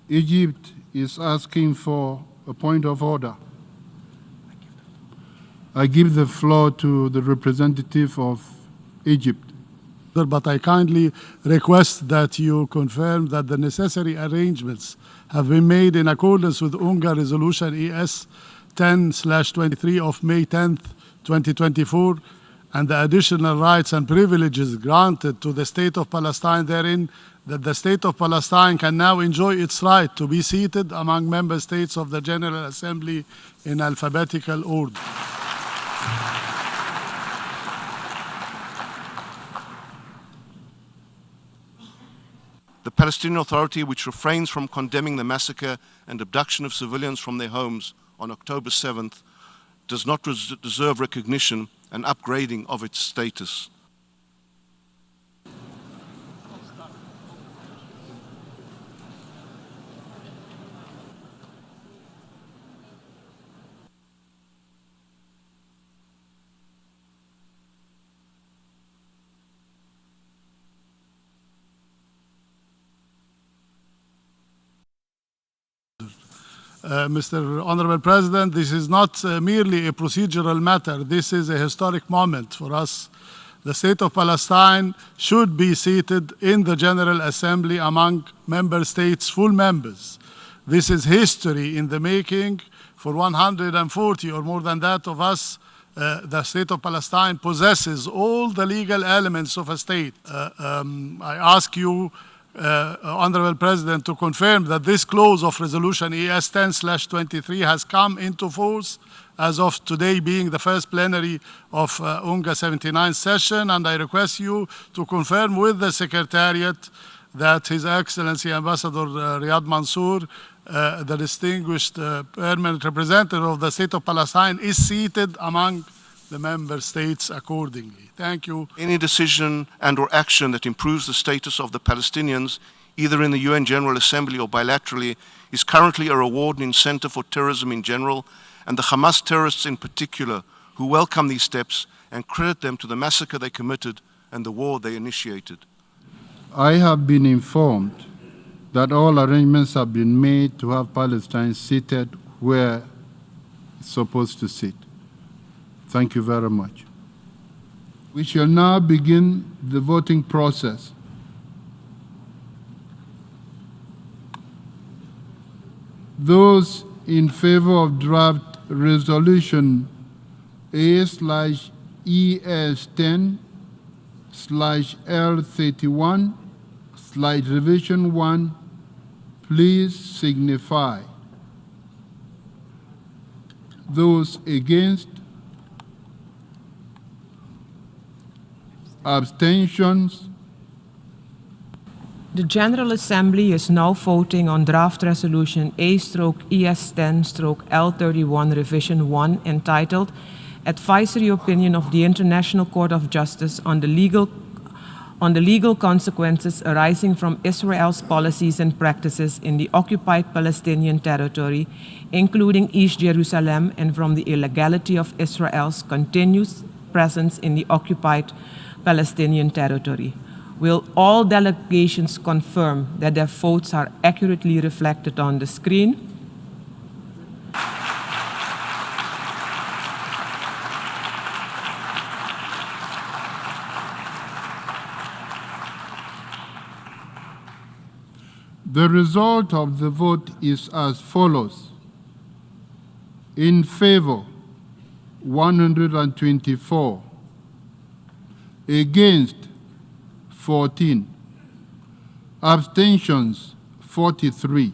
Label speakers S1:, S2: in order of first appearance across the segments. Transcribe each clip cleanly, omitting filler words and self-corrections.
S1: Egypt is asking for a point of order. I give the floor to the representative of Egypt.
S2: But I kindly request that you confirm that the necessary arrangements have been made in accordance with UNGA Resolution ES 10/23 of May 10th, 2024, and the additional rights and privileges granted to the State of Palestine therein, that the State of Palestine can now enjoy its right to be seated among member states of the General Assembly in alphabetical order.
S3: The Palestinian Authority, which refrains from condemning the massacre and abduction of civilians from their homes on October 7th, does not deserve recognition and upgrading of its status.
S2: Mr. Honorable President, this is not merely a procedural matter. This is a historic moment for us. The State of Palestine should be seated in the General Assembly among member states, full members. This is history in the making. For 140 or more than that of us, the State of Palestine possesses all the legal elements of a state. I ask you, Honorable President, to confirm that this clause of Resolution ES 10/23 has come into force as of today, being the first plenary of UNGA 79 session, and I request you to confirm with the Secretariat that His Excellency Ambassador Riyad Mansour, the distinguished permanent representative of the State of Palestine, is seated among the member states accordingly. Thank you.
S3: Any decision and or action that improves the status of the Palestinians, either in the UN General Assembly or bilaterally, is currently a reward and incentive for terrorism in general, and the Hamas terrorists in particular, who welcome these steps and credit them to the massacre they committed and the war they initiated.
S1: I have been informed that all arrangements have been made to have Palestine seated where it's supposed to sit. Thank you very much. We shall now begin the voting process. Those in favor of draft resolution A/ES10/L31/revision 1, please signify. Those against? Abstentions?
S4: The General Assembly is now voting on draft resolution A/ES10/L31 revision 1 entitled Advisory Opinion of the International Court of Justice on the legal consequences arising from Israel's policies and practices in the occupied Palestinian territory, including East Jerusalem, and from the illegality of Israel's continuous presence in the occupied Palestinian territory. Will all delegations confirm that their votes are accurately reflected on the screen?
S1: The result of the vote is as follows. In favor, 124. Against, 14. Abstentions, 43.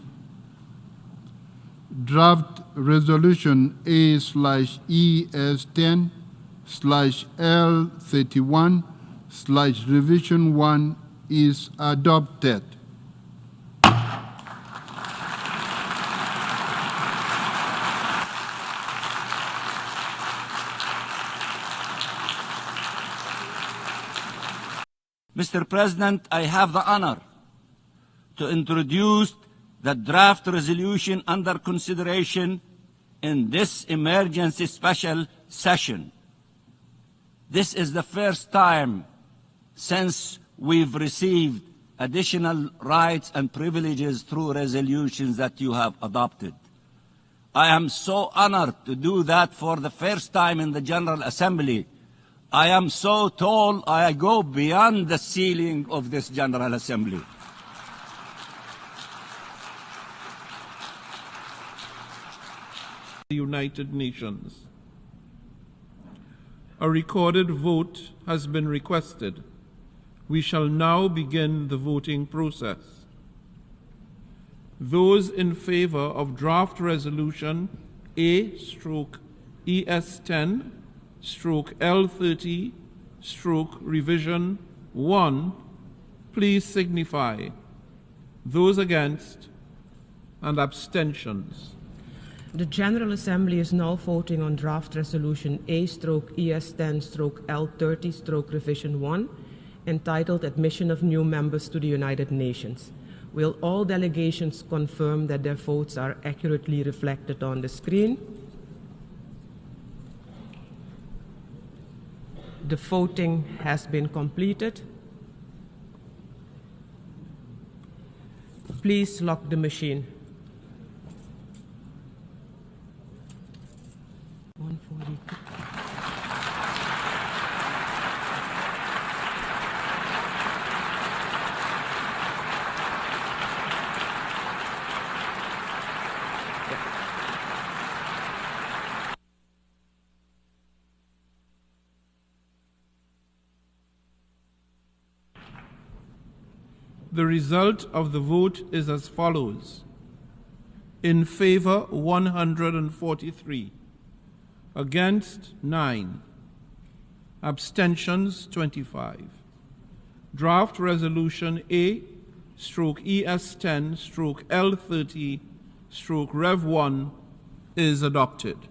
S1: Draft resolution A/ES10/L31/revision 1 is adopted.
S5: Mr. President, I have the honor to introduce the draft resolution under consideration in this emergency special session. This is the first time since we've received additional rights and privileges through resolutions that you have adopted. I am so honored to do that for the first time in the General Assembly. I am so tall, I go beyond the ceiling of this General Assembly.
S6: The United Nations. A recorded vote has been requested. We shall now begin the voting process. Those in favor of draft resolution A/ES10/L30/revision 1, please signify. Those against and abstentions.
S4: The General Assembly is now voting on draft resolution A/ES10/L30/revision 1, entitled Admission of New Members to the United Nations. Will all delegations confirm that their votes are accurately reflected on the screen? The voting has been completed. Please lock the machine. 142.
S6: The result of the vote is as follows. In favor, 143. Against, 9. Abstentions, 25. Draft resolution A/ES10/L30/Rev 1 is adopted.